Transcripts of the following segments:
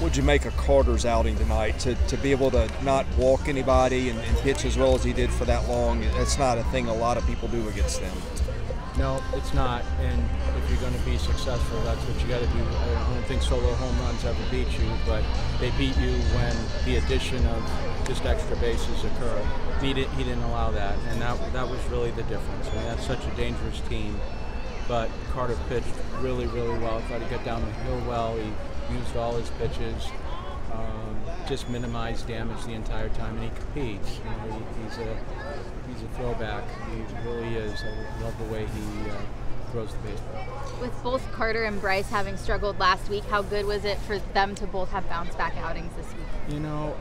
What'd you make of Carter's outing tonight? To be able to not walk anybody and pitch as well as he did for that long, that's not a thing a lot of people do against them. No, it's not. And if you're going to be successful, that's what you got to do. I don't think solo home runs ever beat you, but they beat you when the addition of just extra bases occur. He didn't allow that, and that was really the difference. I mean, that's such a dangerous team. But Carter pitched really, really well. I thought he got down the hill well. He used all his pitches, just minimized damage the entire time, and he competes. You know, he's a throwback. He really is. I love the way he throws the baseball. With both Carter and Bryce having struggled last week, how good was it for them to both have bounce-back outings this week? You know,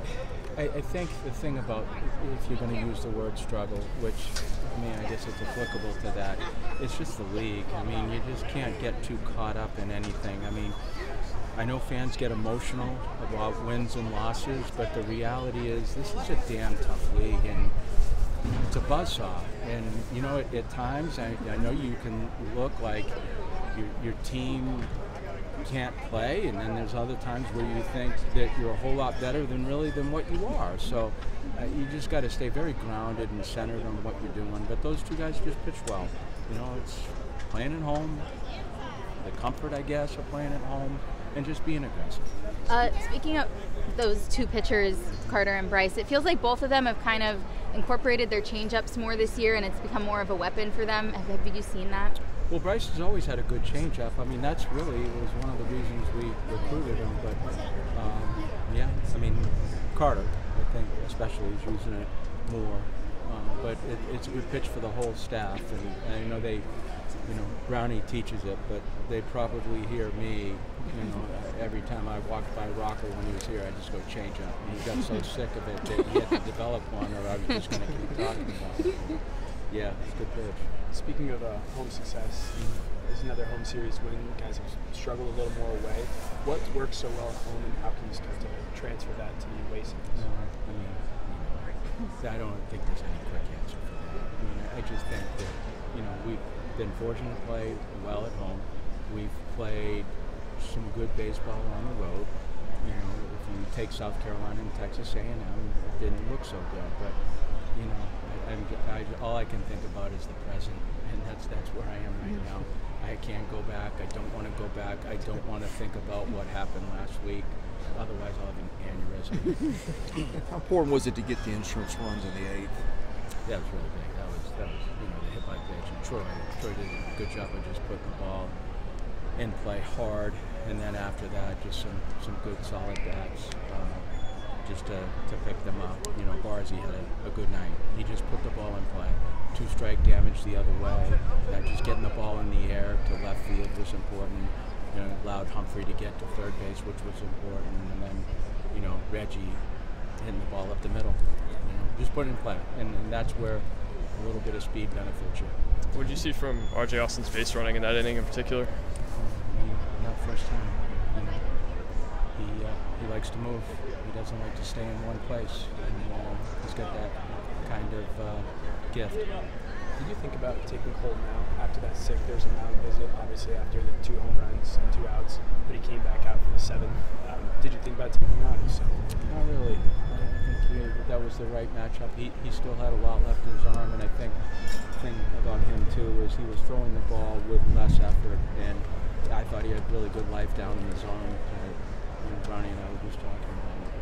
I think the thing about, if you're going to use the word struggle, which, I mean, I guess it's applicable to that, it's just the league. I mean, you just can't get too caught up in anything. I mean, I know fans get emotional about wins and losses, but the reality is this is a damn tough league, and it's a buzzsaw. And, you know, at times, I know you can look like your team can't play, and then there's other times where you think that you're a whole lot better than what you are. So you just got to stay very grounded and centered on what you're doing. But those two guys just pitch well. You know, it's playing at home, the comfort, I guess, of playing at home, and just being aggressive. Speaking of those two pitchers, Carter and Bryce, it feels like both of them have kind of incorporated their changeups more this year, and it's become more of a weapon for them. Have you seen that? Well, Bryce has always had a good changeup. I mean, that's really was one of the reasons we recruited him. But yeah, I mean, Carter, I think especially, is using it more. But it's a good pitch for the whole staff, and I know Brownie teaches it, but they probably hear me, every time I walked by Rocker when he was here, I just go change up. And he got so sick of it that he had to develop one, or I was just going to keep talking about it. Yeah, it's a good pitch. Speaking of home success, there's another home series win. You guys have struggled a little more away. What works so well at home, and how can you start to transfer that to the away series? I don't think there's any quick answer for that. I mean, I just think that, we've been fortunate to play well at home. We've played some good baseball on the road. If you take South Carolina and Texas A&M, it didn't look so good. But, all I can think about is the present, and that's where I am right now. I can't go back. I don't want to go back. I don't want to think about what happened last week. Otherwise, I'll have an aneurysm. How important was it to get the insurance runs in the eighth? That was really big. That was the hit by pitch. And Troy did a good job of just putting the ball in play hard, and then after that, just some good solid bats. Just to pick them up. Barzy had a good night. He just put the ball in play. 2-strike damage the other way. Just getting the ball in the air to left field was important. Allowed Humphrey to get to third base, which was important. And then, Reggie hitting the ball up the middle. Just put it in play. And that's where a little bit of speed benefits you. What did you see from R.J. Austin's base running in that inning in particular? Not first time. He likes to move. He doesn't like to stay in one place, and he's got that kind of gift. Did you think about taking Cole now after that sixth? There's a mound visit, obviously after the 2 home runs and 2 outs, but he came back out for the 7th. Did you think about taking him out? Not really. I think that was the right matchup. He still had a lot left in his arm, and I think the thing about him too is he was throwing the ball with less effort, and I thought he had really good life down in the zone. Brownie and I were just talking about it.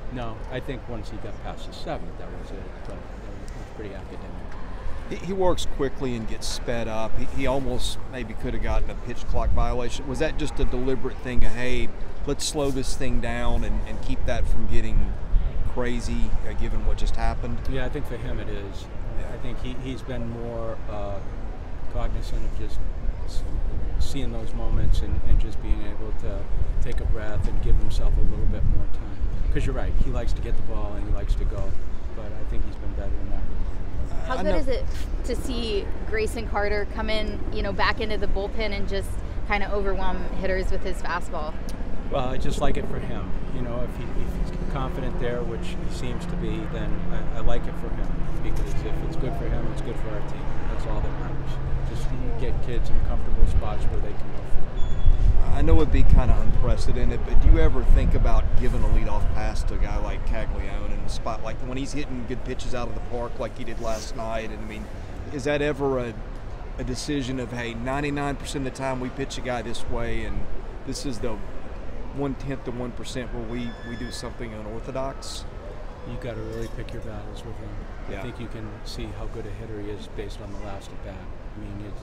But no, I think once he got past the 7th, that was it. But it was pretty academic. He works quickly and gets sped up. He almost maybe could have gotten a pitch clock violation. Was that just a deliberate thing of, hey, let's slow this thing down and keep that from getting crazy given what just happened? Yeah, I think for him it is. I think he's been more cognizant of just seeing those moments and just being able to take a breath and give himself a little bit more time. Because you're right, he likes to get the ball and he likes to go, but I think he's been better in that regard. How good is it to see Grayson Carter come in, back into the bullpen and just kind of overwhelm hitters with his fastball? Well, I just like it for him. If he's confident there, which he seems to be, then I like it for him, because if it's good for him, it's good for our team. That's all that matters. Just get kids in comfortable spots where they can go forward. I know it'd be kind of unprecedented, but do you ever think about giving a leadoff pass to a guy like Caglione in the spot, like when he's hitting good pitches out of the park like he did last night? And I mean, is that ever a decision of, hey, 99% of the time we pitch a guy this way, and this is the 1/10 of 1% where we do something unorthodox? You got to really pick your battles with him. Yeah. I think you can see how good a hitter he is based on the last at bat. I mean,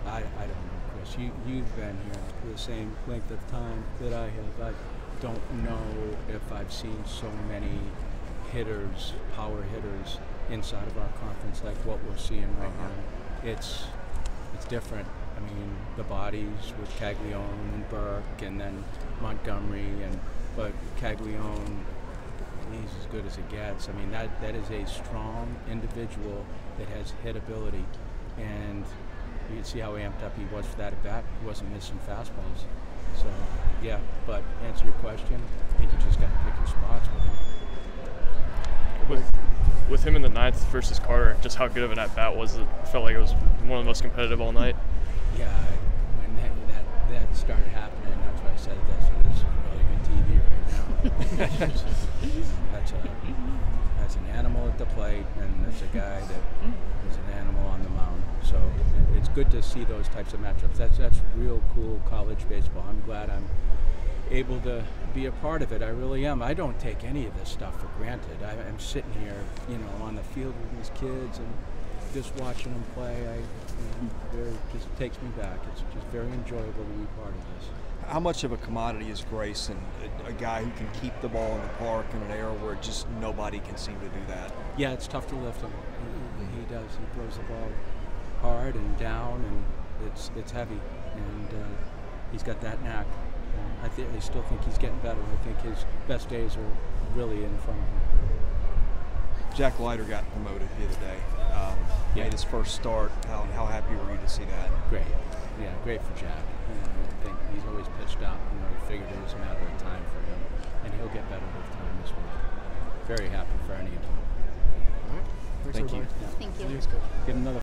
I don't know, Chris. You've been here for the same length of time that I have. I don't know if I've seen so many hitters, power hitters, inside of our conference like what we're seeing right now. It's different. I mean, the bodies with Caglione and Burke, and then Montgomery, but Caglione, he's as good as it gets. I mean, that is a strong individual that has hit ability, and you can see how amped up he was for that at bat. He wasn't missing fastballs. So, yeah, but answer your question, I think you just got to pick your spots with him. With him in the ninth versus Carter, just how good of an at-bat was it? Felt like it was one of the most competitive all night. Yeah, when that started happening, that's what I said, this is really good TV right now. That's an animal at the plate, and that's a guy that is an animal on the mound. So it's good to see those types of matchups. That's real cool college baseball. I'm glad I'm able to be a part of it. I really am. I don't take any of this stuff for granted. I'm sitting here, on the field with these kids and just watching them play. It just takes me back. It's just very enjoyable to be part of this. How much of a commodity is Grayson, a guy who can keep the ball in the park in an era where just nobody can seem to do that? Yeah, it's tough to lift him. He does. He throws the ball hard and down, and it's heavy, and he's got that knack. I still think he's getting better. I think his best days are really in front of him. Jack Leiter got promoted the other day. Made his first start. How happy were you to see that? Great. Yeah, great for Jack. I think he's always pitched up. He figured it was a matter of time for him, and he'll get better with time as well. Very happy for any of them. All right. Thanks, Thank you. everybody. Thank you. Thanks, Coach. Get another